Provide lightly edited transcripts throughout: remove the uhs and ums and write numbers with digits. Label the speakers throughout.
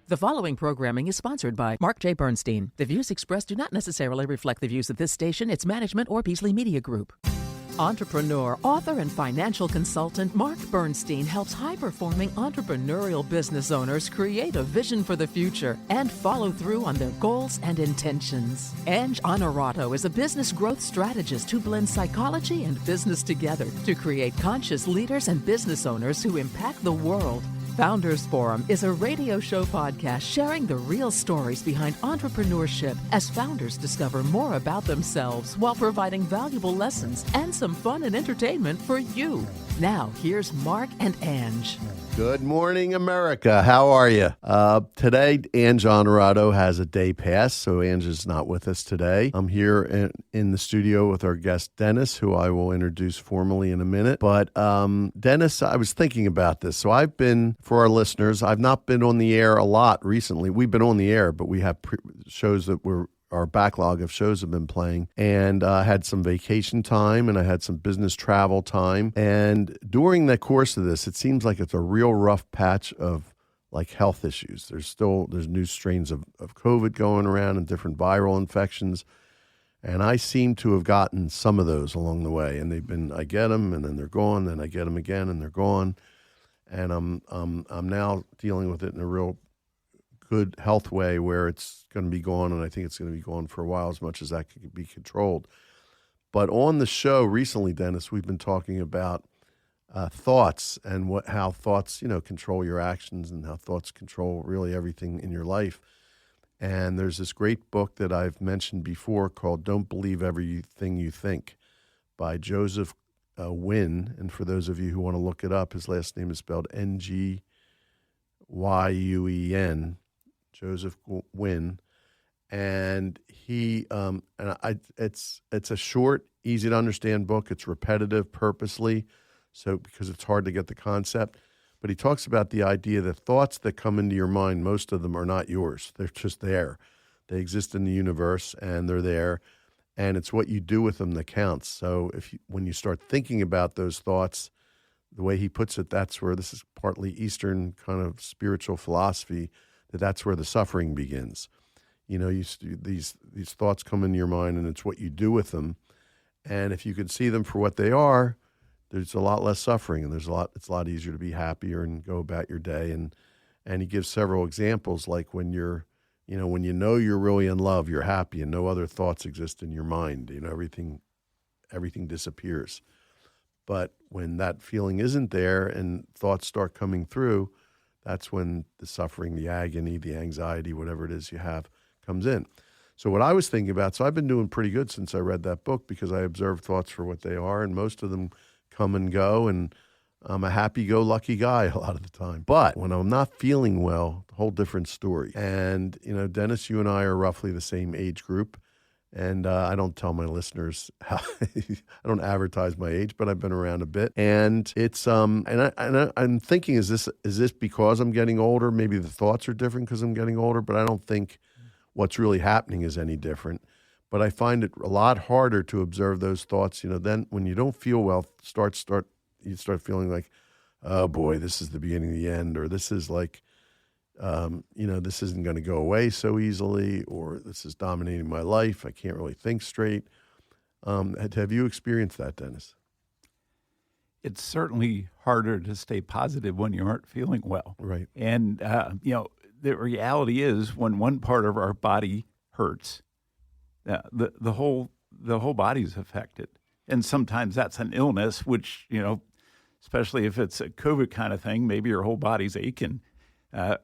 Speaker 1: The following programming is sponsored by Mark J. Bernstein. The views expressed do not necessarily reflect the views of this station, its management, or Beasley Media Group. Entrepreneur, author, and financial consultant Mark Bernstein helps high-performing entrepreneurial business owners create a vision for the future and follow through on their goals and intentions. Ange Honorato is a business growth strategist who blends psychology and business together to create conscious leaders and business owners who impact the world. Founders Forum is a radio show podcast sharing the real stories behind entrepreneurship as founders discover more about themselves while providing valuable lessons and some fun and entertainment for you. Now, here's Mark and Ange.
Speaker 2: Good morning, America. How are you? Today, Ange Honorato has a day pass, so Ange is not with us today. I'm here in the studio with our guest, Dennis, who I will introduce formally in a minute. But Dennis, I was thinking about this. So I've been, for our listeners, I've not been on the air a lot recently. We've been on the air, but we have shows that our backlog of shows have been playing, and I had some vacation time and I had some business travel time. And during the course of this, it seems like it's a real rough patch of like health issues. There's new strains of COVID going around and different viral infections. And I seem to have gotten some of those along the way. And I get them and then they're gone. Then I get them again and they're gone. And I'm now dealing with it in a real good health way where it's going to be gone, and I think it's going to be gone for a while as much as that can be controlled. But on the show recently, Dennis, we've been talking about thoughts and how thoughts, control your actions and how thoughts control really everything in your life. And there's this great book that I've mentioned before called Don't Believe Everything You Think by Joseph Nguyen. And for those of you who want to look it up, his last name is spelled Nguyen. Joseph Nguyen, and it's a short, easy to understand book. It's repetitive purposely, so because it's hard to get the concept. But he talks about the idea that thoughts that come into your mind, most of them are not yours. They're just there. They exist in the universe, and they're there, and it's what you do with them that counts. So when you start thinking about those thoughts, the way he puts it, that's where this is partly Eastern kind of spiritual philosophy. That's where the suffering begins. These thoughts come into your mind, and it's what you do with them. And if you can see them for what they are, there's a lot less suffering, and it's a lot easier to be happier and go about your day. And he gives several examples, like when you're really in love, you're happy, and no other thoughts exist in your mind. Everything disappears. But when that feeling isn't there and thoughts start coming through, that's when the suffering, the agony, the anxiety, whatever it is you have, comes in. So what I was thinking about, so I've been doing pretty good since I read that book because I observe thoughts for what they are, and most of them come and go, and I'm a happy-go-lucky guy a lot of the time. But when I'm not feeling well, a whole different story. And, Dennis, you and I are roughly the same age group. And I don't tell my listeners how I don't advertise my age, but I've been around a bit. And it's I'm thinking, is this because I'm getting older? Maybe the thoughts are different because I'm getting older, but I don't think what's really happening is any different. But I find it a lot harder to observe those thoughts. Then when you don't feel well, you start feeling like, oh boy, this is the beginning of the end, or this is like, this isn't going to go away so easily, or this is dominating my life. I can't really think straight. Have you experienced that, Dennis?
Speaker 3: It's certainly harder to stay positive when you aren't feeling well.
Speaker 2: Right.
Speaker 3: And, the reality is when one part of our body hurts, the whole body's affected. And sometimes that's an illness, which, especially if it's a COVID kind of thing, maybe your whole body's aching.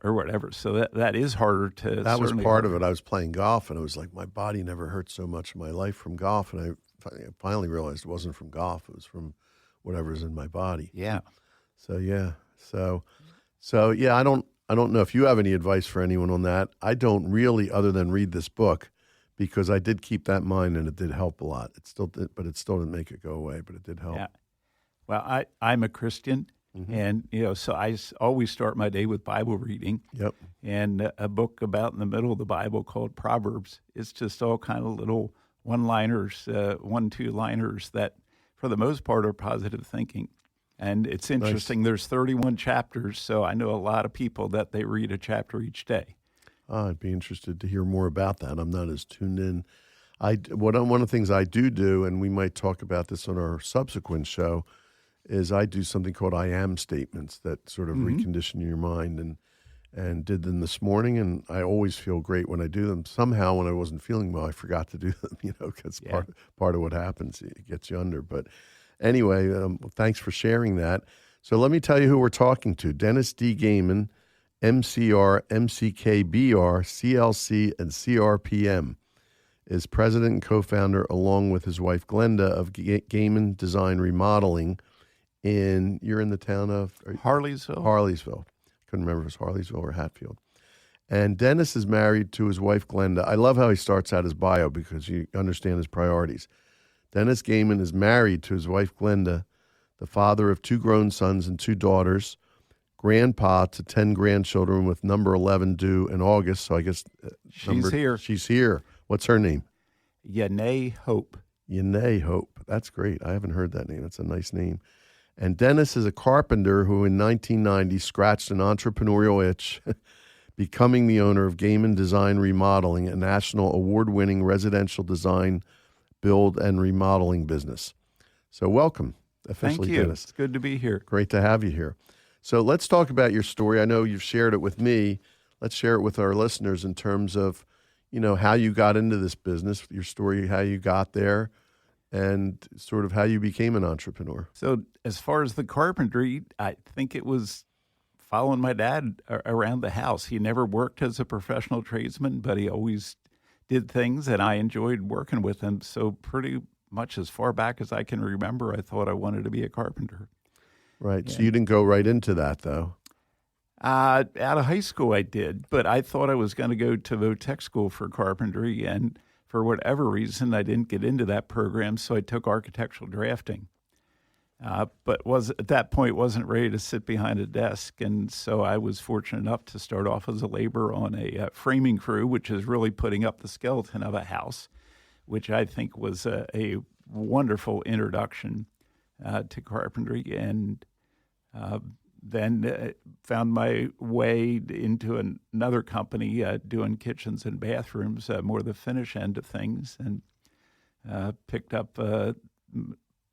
Speaker 3: Or whatever. So that is harder to.
Speaker 2: That was part of it. I was playing golf, and it was like my body never hurt so much in my life from golf, and I finally realized it wasn't from golf; it was from whatever's in my body.
Speaker 3: Yeah.
Speaker 2: So yeah. So yeah. I don't know if you have any advice for anyone on that. I don't really, other than read this book, because I did keep that in mind, and it did help a lot. It still didn't make it go away, but it did help.
Speaker 3: Yeah. Well, I'm a Christian. Mm-hmm. And, so I always start my day with Bible reading.
Speaker 2: Yep.
Speaker 3: And a book about in the middle of the Bible called Proverbs. It's just all kind of little one-liners, 1-2-liners that, for the most part, are positive thinking. And it's interesting.
Speaker 2: Nice.
Speaker 3: There's 31 chapters, so I know a lot of people that they read a chapter each day.
Speaker 2: I'd be interested to hear more about that. I'm not as tuned in. One of the things I do, and we might talk about this on our subsequent show, is I do something called I am statements that sort of recondition your mind, and did them this morning, and I always feel great when I do them. Somehow, when I wasn't feeling well, I forgot to do them, because part of what happens, it gets you under. But anyway, thanks for sharing that. So let me tell you who we're talking to. Dennis D. Gehman, MCR, MCKBR, CLC, and CRPM, is president and co-founder, along with his wife Glenda, of Gehman Design Remodeling. You're in the town of Harleysville. Couldn't remember if it was Harleysville or Hatfield. And Dennis is married to his wife Glenda. I love how he starts out his bio because you understand his priorities. Dennis Gehman is married to his wife Glenda, the father of 2 grown sons and 2 daughters, grandpa to 10 grandchildren, with number 11 due in August. So I guess she's here. What's her name?
Speaker 3: Yanae Hope.
Speaker 2: Yanae Hope. That's great. I haven't heard that name. That's a nice name. And Dennis is a carpenter who in 1990 scratched an entrepreneurial itch, becoming the owner of Gehman Design Remodeling, a national award-winning residential design, build, and remodeling business. So welcome, officially,
Speaker 3: Thank you.
Speaker 2: Dennis.
Speaker 3: It's good to be here.
Speaker 2: Great to have you here. So let's talk about your story. I know you've shared it with me. Let's share it with our listeners in terms of, how you got into this business, your story, how you got there, and sort of how you became an entrepreneur.
Speaker 3: So as far as the carpentry, I think it was following my dad around the house. He never worked as a professional tradesman, but he always did things, and I enjoyed working with him. So pretty much as far back as I can remember, I thought I wanted to be a carpenter.
Speaker 2: Right. Yeah. So you didn't go right into that, though?
Speaker 3: Out of high school, I did, but I thought I was going to go to Votech school for carpentry, and for whatever reason, I didn't get into that program, so I took architectural drafting. But at that point wasn't ready to sit behind a desk, and so I was fortunate enough to start off as a laborer on a framing crew, which is really putting up the skeleton of a house, which I think was a wonderful introduction to carpentry, and then found my way into another company doing kitchens and bathrooms, more the finish end of things, and picked up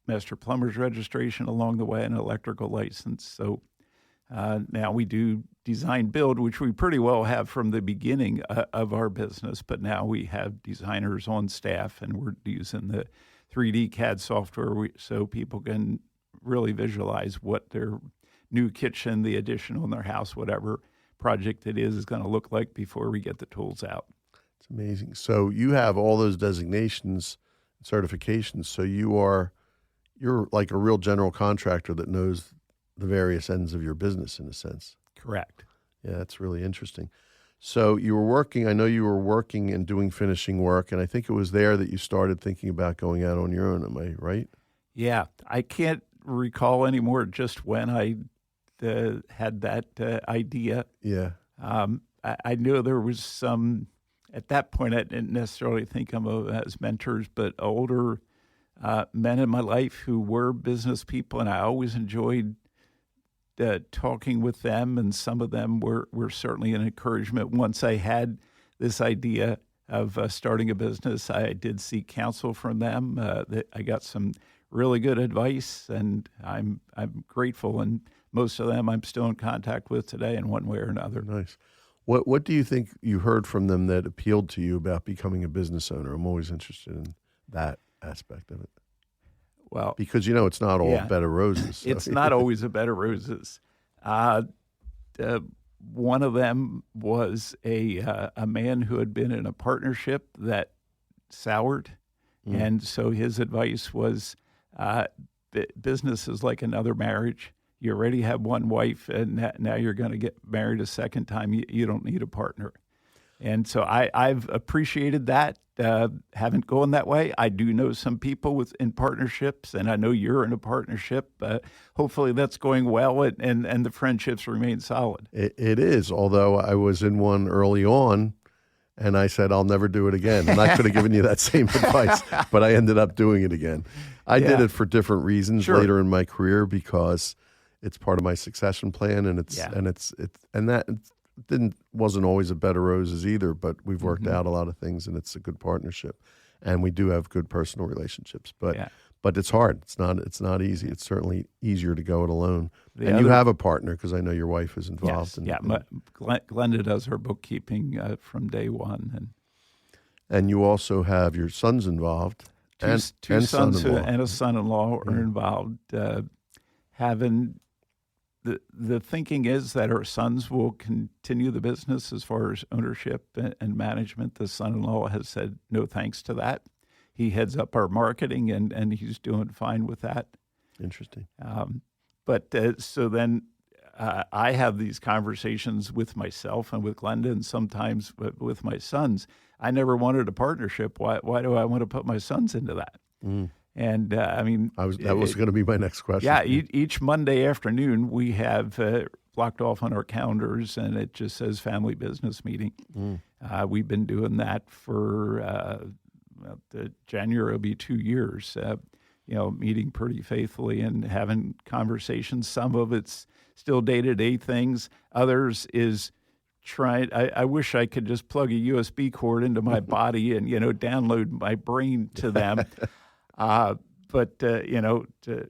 Speaker 3: master plumber's registration along the way and an electrical license. So now we do design build, which we pretty well have from the beginning of our business, but now we have designers on staff, and we're using the 3D CAD software so people can really visualize what their new kitchen, the addition on their house, whatever project it is going to look like before we get the tools out.
Speaker 2: It's amazing. So you have all those designations, certifications. So you're like a real general contractor that knows the various ends of your business, in a sense.
Speaker 3: Correct.
Speaker 2: Yeah, that's really interesting. So I know you were working and doing finishing work, and I think it was there that you started thinking about going out on your own. Am I right?
Speaker 3: Yeah. I can't recall anymore just when I had that idea.
Speaker 2: Yeah.
Speaker 3: I knew there was some, at that point, I didn't necessarily think of them as mentors, but older men in my life who were business people, and I always enjoyed talking with them, and some of them were certainly an encouragement. Once I had this idea of starting a business, I did seek counsel from them. I got some really good advice, and I'm grateful, and most of them I'm still in contact with today in one way or another.
Speaker 2: Nice. What do you think you heard from them that appealed to you about becoming a business owner? I'm always interested in that aspect of it.
Speaker 3: Well,
Speaker 2: because it's not all bed of roses. So.
Speaker 3: It's not always a bed of roses. One of them was a man who had been in a partnership that soured, and so his advice was, business is like another marriage. You already have one wife, and now you're going to get married a second time. You don't need a partner. And so I've appreciated that. Haven't gone that way. I do know some people in partnerships, and I know you're in a partnership. Hopefully that's going well, and the friendships remain solid.
Speaker 2: It is, although I was in one early on, and I said, I'll never do it again. And I could have given you that same advice, but I ended up doing it again. I did it for different reasons later in my career because it's part of my succession plan, and wasn't always a bed of roses either, but we've worked out a lot of things, and it's a good partnership, and we do have good personal relationships. But it's hard. It's not easy. It's certainly easier to go it alone. You have a partner, because I know your wife is involved.
Speaker 3: Yes, Glenda does her bookkeeping from day one,
Speaker 2: and you also have your sons involved.
Speaker 3: Two sons
Speaker 2: son-in-law.
Speaker 3: and a son-in-law are involved. The thinking is that our sons will continue the business as far as ownership and management. The son-in-law has said no thanks to that. He heads up our marketing, and he's doing fine with that.
Speaker 2: Interesting.
Speaker 3: So then I have these conversations with myself and with Glenda, and sometimes with my sons. I never wanted a partnership. Why do I want to put my sons into that? And that was going to be my next question. Yeah, each Monday afternoon we have blocked off on our calendars, and it just says family business meeting. We've been doing that for January will be 2 years. Meeting pretty faithfully and having conversations. Some of it's still day-to-day things. Others is trying. I wish I could just plug a USB cord into my body and download my brain to them. But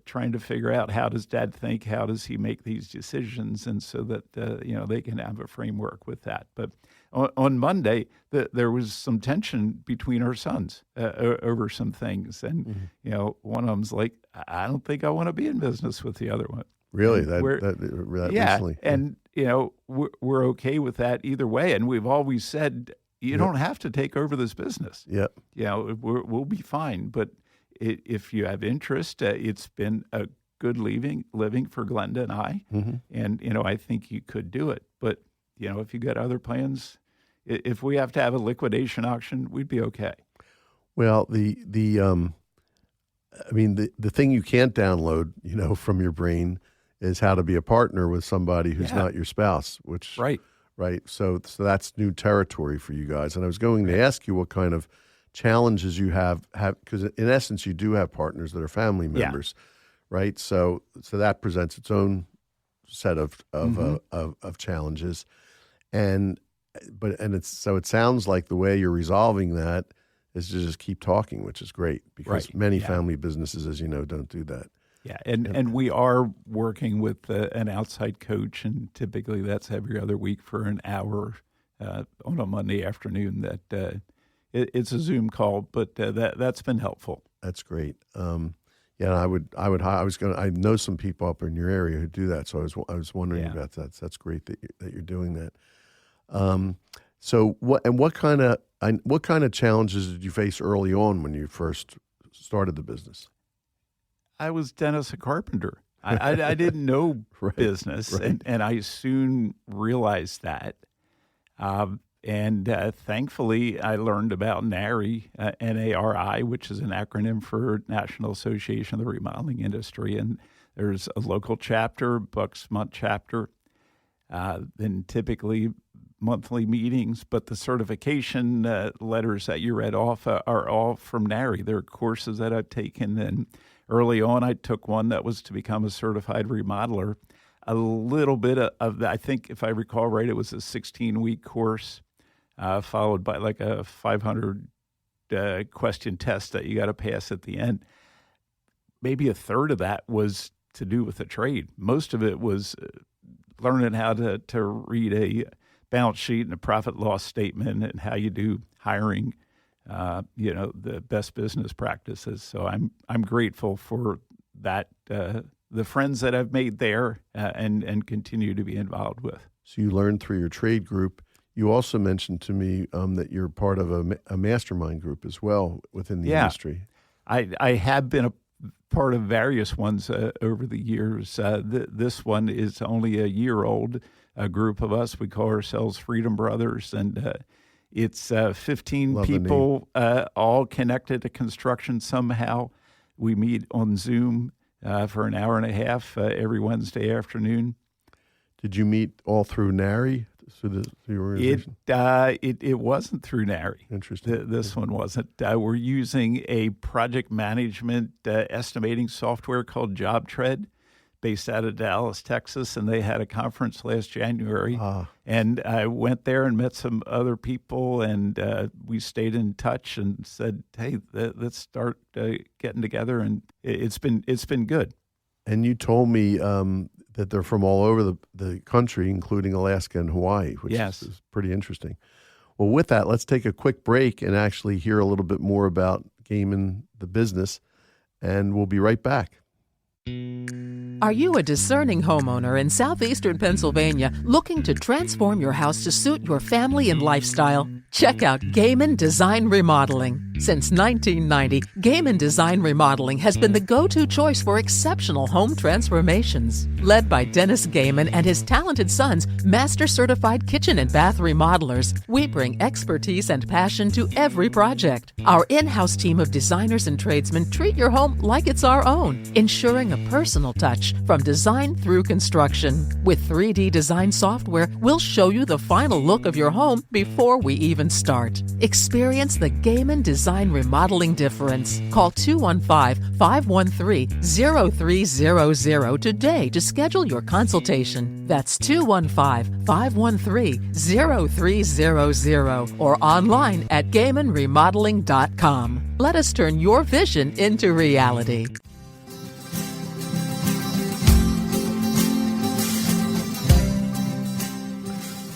Speaker 3: trying to figure out, how does Dad think? How does he make these decisions? And so that they can have a framework with that. But on Monday, there was some tension between our sons over some things, and one of them's like, "I don't think I want to be in business with the other one."
Speaker 2: Really,
Speaker 3: recently, and we're okay with that either way. And we've always said, you don't have to take over this business.
Speaker 2: Yep.
Speaker 3: We'll be fine. But if you have interest, it's been a good living for Glenda and I, and I think you could do it. But if you got other plans, if we have to have a liquidation auction, we'd be okay.
Speaker 2: Well, the thing you can't download, from your brain is how to be a partner with somebody who's not your spouse, which
Speaker 3: right.
Speaker 2: So that's new territory for you guys. And I was going to ask you what kind of challenges you have because in essence you do have partners that are family members, right? So that presents its own set of challenges, it sounds like the way you're resolving that is to just keep talking, which is great because many family businesses, as you know, don't do that.
Speaker 3: Yeah, and we are working with an outside coach, and typically that's every other week for an hour on a Monday afternoon. That it's a Zoom call, but that's been helpful.
Speaker 2: That's great. I know some people up in your area who do that, so I was wondering about that. So that's great that you're doing that. So what kind of challenges did you face early on when you first started the business?
Speaker 3: I was Dennis, a carpenter. I didn't know business, and I soon realized that. And thankfully, I learned about NARI, NARI, which is an acronym for National Association of the Remodeling Industry. And there's a local chapter, Bucksmont chapter, then typically monthly meetings. But the certification letters that you read off are all from NARI. They're courses that I've taken. And early on, I took one that was to become a certified remodeler. A little bit of that, I think, if I recall right, it was a 16-week course. Followed by like a 500 question test that you got to pass at the end. Maybe a third of that was to do with the trade. Most of it was learning how to read a balance sheet and a profit loss statement and how you do hiring, the best business practices. So I'm grateful for that, the friends that I've made there and continue to be involved with.
Speaker 2: So you learned through your trade group. You also mentioned to me that you're part of a mastermind group as well within the industry.
Speaker 3: I have been a part of various ones over the years. This one is only a year old, a group of us. We call ourselves Freedom Brothers, and it's 15
Speaker 2: Love
Speaker 3: people all connected to construction somehow. We meet on Zoom for an hour and a half every Wednesday afternoon.
Speaker 2: Did you meet all through NARI? Through the organization?
Speaker 3: It wasn't through NARI.
Speaker 2: Interesting.
Speaker 3: This one wasn't. We're using a project management estimating software called JobTread based out of Dallas, Texas, and they had a conference last January. And I went there and met some other people, and we stayed in touch and said, "Hey, let's start getting together." And it's been good.
Speaker 2: And you told me that they're from all over the country, including Alaska and Hawaii, which is pretty interesting. Well, with that, let's take a quick break and actually hear a little bit more about Gehman, the business, and we'll be right back.
Speaker 1: Are you a discerning homeowner in southeastern Pennsylvania looking to transform your house to suit your family and lifestyle? Check out Gehman Design Remodeling. Since 1990, Gehman Design Remodeling has been the go-to choice for exceptional home transformations. Led by Dennis Gehman and his talented sons, master-certified kitchen and bath remodelers, we bring expertise and passion to every project. Our in-house team of designers and tradesmen treat your home like it's our own, ensuring a personal touch from design through construction. With 3D design software, we'll show you the final look of your home before we even start. Experience the Gehman Design Remodeling difference. Call 215-513-0300 today to schedule your consultation. That's 215-513-0300 or online at GehmanRemodeling.com. Let us turn your vision into reality.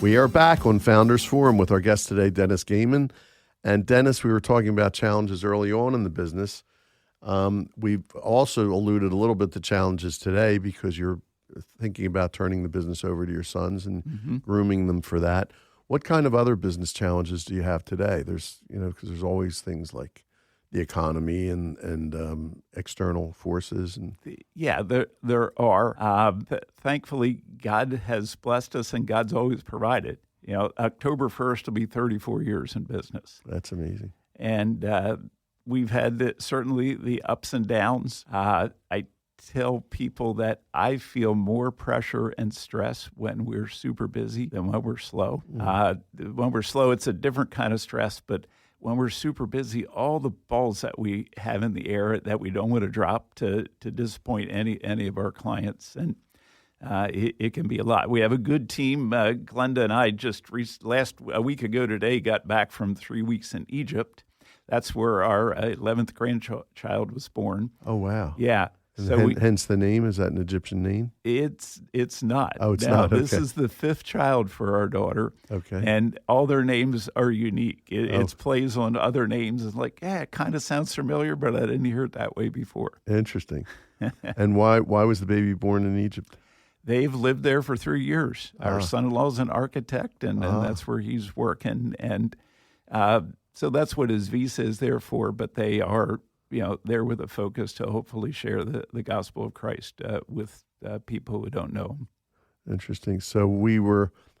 Speaker 2: We are back on Founders Forum with our guest today, Dennis Gehman. And Dennis, we were talking about challenges early on in the business. We've also alluded a little bit to challenges today because you're thinking about turning the business over to your sons and grooming them for that. What kind of other business challenges do you have today? There's, because there's always things like the economy and external forces. And
Speaker 3: yeah, there are. Thankfully, God has blessed us, and God's always provided. October 1st will be 34 years in business.
Speaker 2: That's amazing.
Speaker 3: And we've had certainly the ups and downs. I tell people that I feel more pressure and stress when we're super busy than when we're slow. When we're slow, it's a different kind of stress, but when we're super busy, all the balls that we have in the air that we don't want to drop to disappoint any of our clients, and it can be a lot. We have a good team. Glenda and I just a week ago today got back from 3 weeks in Egypt. That's where our 11th grandchild was born.
Speaker 2: Oh, wow.
Speaker 3: Yeah.
Speaker 2: And
Speaker 3: So
Speaker 2: hence the name? Is that an Egyptian name?
Speaker 3: It's not.
Speaker 2: Oh, it's not.
Speaker 3: This
Speaker 2: Okay.
Speaker 3: is the 5th child for our daughter.
Speaker 2: Okay.
Speaker 3: And all their names are unique. It's plays on other names. It's like, it kind of sounds familiar, but I didn't hear it that way before.
Speaker 2: Interesting. And why was the baby born in Egypt?
Speaker 3: They've lived there for 3 years. Our son-in-law is an architect, and that's where he's working. And so that's what his visa is there for, but they are there with a focus to hopefully share the gospel of Christ with people who don't know him.
Speaker 2: Interesting. So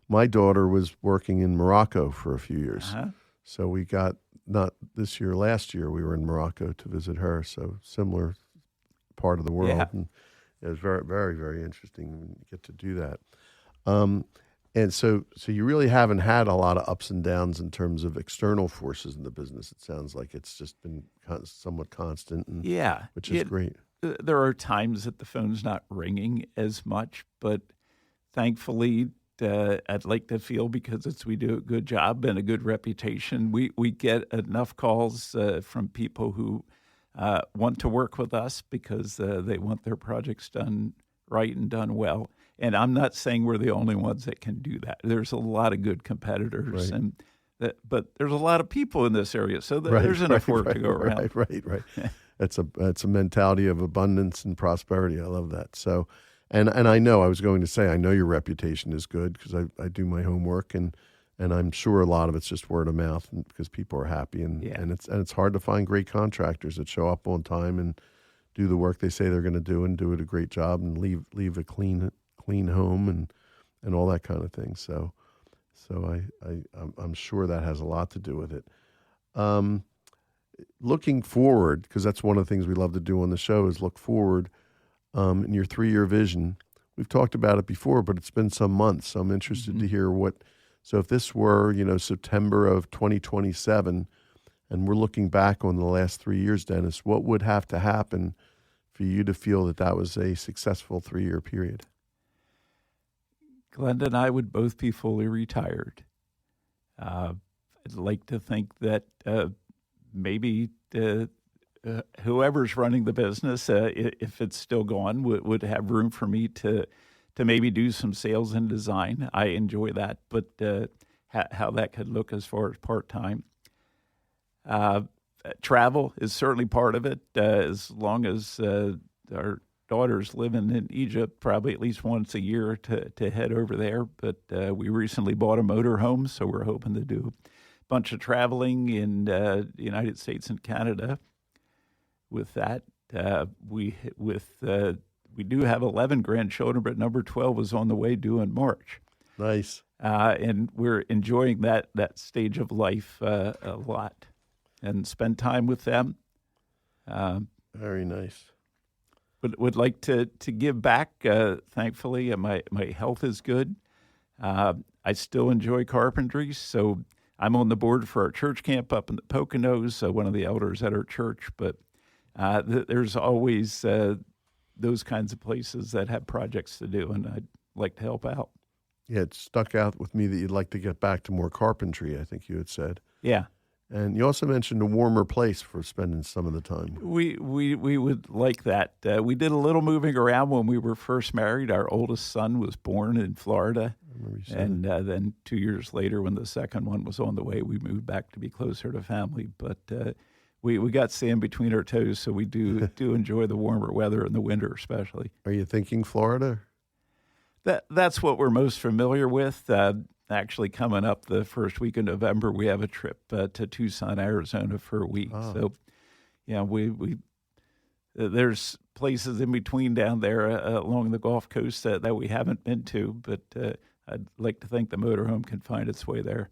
Speaker 2: my daughter was working in Morocco for a few years. So we got, not this year, last year, we were in Morocco to visit her. So similar part of the world.
Speaker 3: Yeah.
Speaker 2: And it was very, very, very interesting when you get to do that. And so you really haven't had a lot of ups and downs in terms of external forces in the business. It sounds like it's just been somewhat constant, which is great.
Speaker 3: There are times that the phone's not ringing as much, but thankfully, I'd like to feel because we do a good job and a good reputation. We get enough calls from people who want to work with us because they want their projects done right and done well. And I'm not saying we're the only ones that can do that. There's a lot of good competitors,
Speaker 2: right.
Speaker 3: But there's a lot of people in this area, so there's enough work to go around.
Speaker 2: Right. That's a mentality of abundance and prosperity. I love that. So, and I know I know your reputation is good because I do my homework and I'm sure a lot of it's just word of mouth because people are happy and it's hard to find great contractors that show up on time and do the work they say they're going to do and do it a great job and leave a clean home and all that kind of thing. So I'm sure that has a lot to do with it. Looking forward, because that's one of the things we love to do on the show is look forward in your 3-year vision. We've talked about it before, but it's been some months. So I'm interested to hear so if this were, September of 2027, and we're looking back on the last 3 years, Dennis, what would have to happen for for you to feel that that was a successful 3-year period?
Speaker 3: Glenda and I would both be fully retired. I'd like to think that maybe whoever's running the business, if it's still going, would have room for me to maybe do some sales and design. I enjoy that, but how that could look as far as part-time. Travel is certainly part of it, as long as our daughter's living in Egypt, probably at least once a year to head over there. But we recently bought a motorhome, so we're hoping to do a bunch of traveling in the United States and Canada. With that, we do have 11 grandchildren, but number 12 is on the way, due in March.
Speaker 2: Nice.
Speaker 3: And we're enjoying that stage of life a lot, and spend time with them.
Speaker 2: Very nice.
Speaker 3: But would like to give back. Thankfully, and my health is good. I still enjoy carpentry, so I'm on the board for our church camp up in the Poconos, one of the elders at our church. But there's always those kinds of places that have projects to do, and I'd like to help out.
Speaker 2: Yeah, it stuck out with me that you'd like to get back to more carpentry, I think you had said.
Speaker 3: Yeah.
Speaker 2: And you also mentioned a warmer place for spending some of the time.
Speaker 3: We would like that. We did a little moving around when we were first married. Our oldest son was born in Florida. And then 2 years later, when the second one was on the way, we moved back to be closer to family. But we got sand between our toes, so we do enjoy the warmer weather in the winter especially.
Speaker 2: Are you thinking Florida?
Speaker 3: That's what we're most familiar with. Actually, coming up the first week of November, we have a trip to Tucson, Arizona for a week.
Speaker 2: Oh.
Speaker 3: So, yeah, we there's places in between down there along the Gulf Coast that we haven't been to, but I'd like to think the motorhome can find its way there.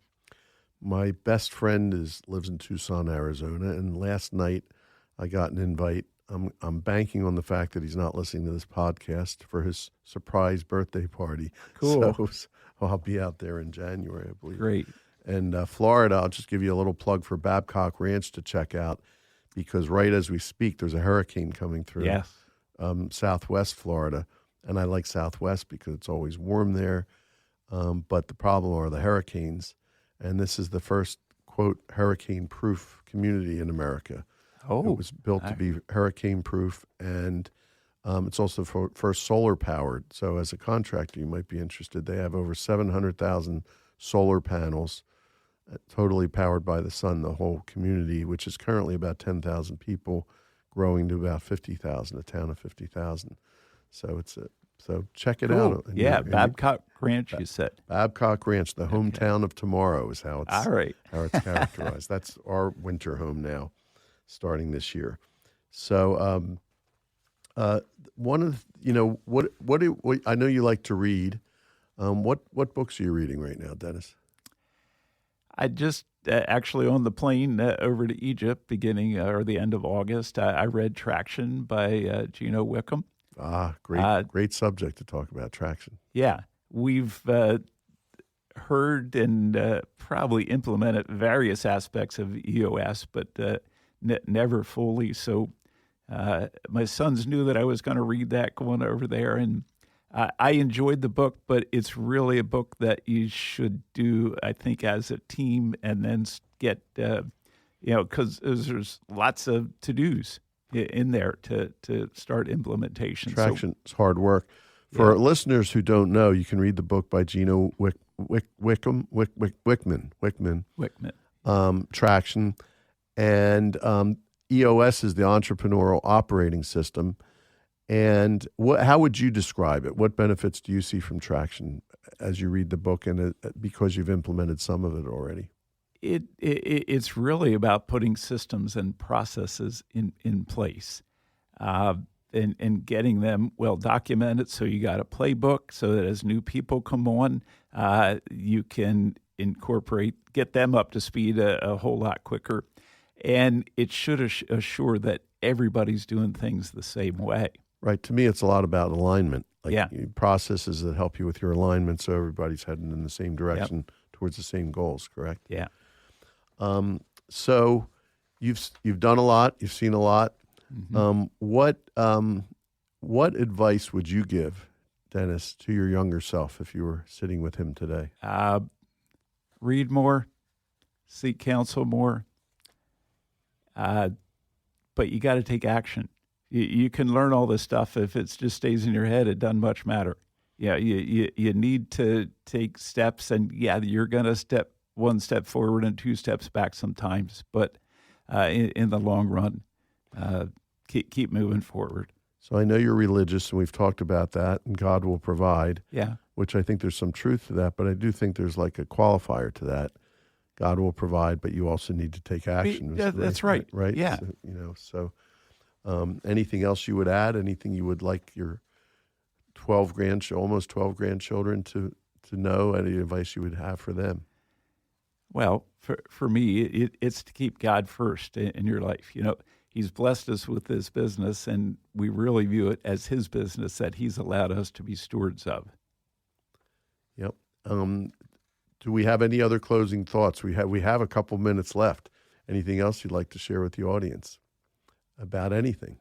Speaker 2: My best friend lives in Tucson, Arizona, and last night I got an invite. I'm banking on the fact that he's not listening to this podcast for his surprise birthday party.
Speaker 3: Cool.
Speaker 2: So I'll be out there in January, I believe.
Speaker 3: Great.
Speaker 2: And Florida, I'll just give you a little plug for Babcock Ranch to check out, because right as we speak, there's a hurricane coming through.
Speaker 3: Yes.
Speaker 2: Southwest Florida. And I like Southwest because it's always warm there. But the problem are the hurricanes. And this is the first, quote, hurricane-proof community in America.
Speaker 3: Oh.
Speaker 2: It was built to be hurricane-proof, and it's also first solar-powered. So as a contractor, you might be interested. They have over 700,000 solar panels, totally powered by the sun, the whole community, which is currently about 10,000 people, growing to about 50,000, a town of 50,000. So so check it out. And
Speaker 3: Babcock Ranch, you said.
Speaker 2: Babcock Ranch, the hometown of tomorrow is how it's,
Speaker 3: all right.
Speaker 2: how it's characterized. That's our winter home now, starting this year. So one of what I know you like to read. What books are you reading right now, Dennis?
Speaker 3: I just actually on the plane over to Egypt, beginning or the end of August, I read Traction by Gino Wickham.
Speaker 2: Great subject to talk about, traction.
Speaker 3: Yeah, we've heard and probably implemented various aspects of EOS, but never fully. So my sons knew that I was going to read that going over there, and I enjoyed the book, but it's really a book that you should do, I think, as a team, and then get, because there's lots of to-dos in there to start implementation.
Speaker 2: Traction is hard work. For our listeners who don't know, you can read the book by Gino Wickman, Traction. And EOS is the entrepreneurial operating system. And how would you describe it? What benefits do you see from Traction as you read the book, and because you've implemented some of it already?
Speaker 3: It's really about putting systems and processes in place and getting them well documented. So you got a playbook so that as new people come on, you can get them up to speed a whole lot quicker. And it should assure that everybody's doing things the same way.
Speaker 2: Right. To me, it's a lot about alignment. Processes that help you with your alignment so everybody's heading in the same direction towards the same goals, correct?
Speaker 3: Yeah.
Speaker 2: So you've done a lot, you've seen a lot. What advice would you give, Dennis, to your younger self if you were sitting with him today?
Speaker 3: Read more, seek counsel more, but you got to take action. You can learn all this stuff. If it just stays in your head, it doesn't much matter. Yeah, you need to take steps, and you're going to step one step forward and two steps back sometimes, but in the long run, keep moving forward.
Speaker 2: So I know you're religious, and we've talked about that, and God will provide.
Speaker 3: Yeah.
Speaker 2: Which I think there's some truth to that, but I do think there's like a qualifier to that. God will provide, but you also need to take action.
Speaker 3: That's right.
Speaker 2: Right?
Speaker 3: Yeah.
Speaker 2: So, anything else you would add? Anything you would like your almost 12 grandchildren to know? Any advice you would have for them?
Speaker 3: Well, for me, it's to keep God first in your life. He's blessed us with this business, and we really view it as his business that he's allowed us to be stewards of.
Speaker 2: Yep. Do we have any other closing thoughts? We have a couple minutes left. Anything else you'd like to share with the audience about anything?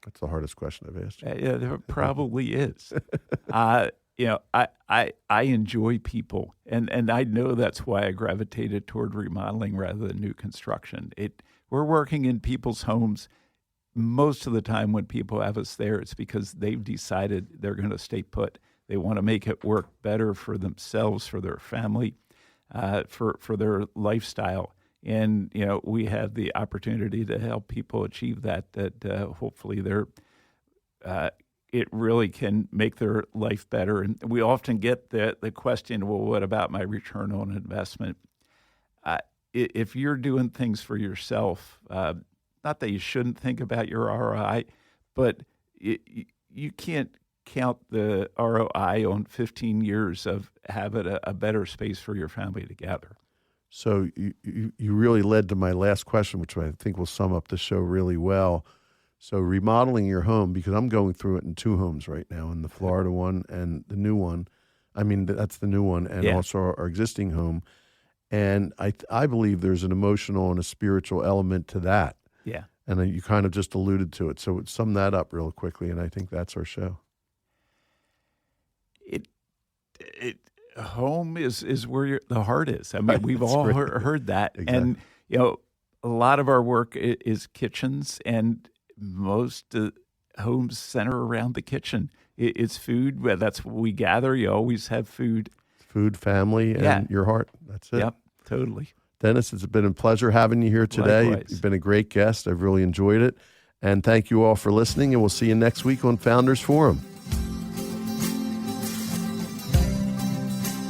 Speaker 2: That's the hardest question I've asked you.
Speaker 3: Yeah, there probably is. I enjoy people, and I know that's why I gravitated toward remodeling rather than new construction. We're working in people's homes. Most of the time when people have us there, it's because they've decided they're going to stay put. They want to make it work better for themselves, for their family, for their lifestyle. And, we have the opportunity to help people achieve that hopefully it really can make their life better. And we often get the question, well, what about my return on investment? If you're doing things for yourself, not that you shouldn't think about your ROI, but you can't count the ROI on 15 years of having a better space for your family together.
Speaker 2: So you really led to my last question, which I think will sum up the show really well. So remodeling your home, because I'm going through it in two homes right now, in the Florida one and the new one. I mean, that's the new one, and also our existing home. And I believe there's an emotional and a spiritual element to that.
Speaker 3: Yeah.
Speaker 2: And you kind of just alluded to it. So sum that up real quickly, and I think that's our show.
Speaker 3: Home is where the heart is. I mean, we've all heard that.
Speaker 2: Exactly.
Speaker 3: And, a lot of our work is kitchens, and most homes center around the kitchen. It's food. That's what we gather. You always have food. Food,
Speaker 2: family, and your heart. That's it.
Speaker 3: Yep, totally.
Speaker 2: Dennis, it's been a pleasure having you here today.
Speaker 3: Likewise.
Speaker 2: You've been a great guest. I've really enjoyed it. And thank you all for listening, and we'll see you next week on Founders Forum.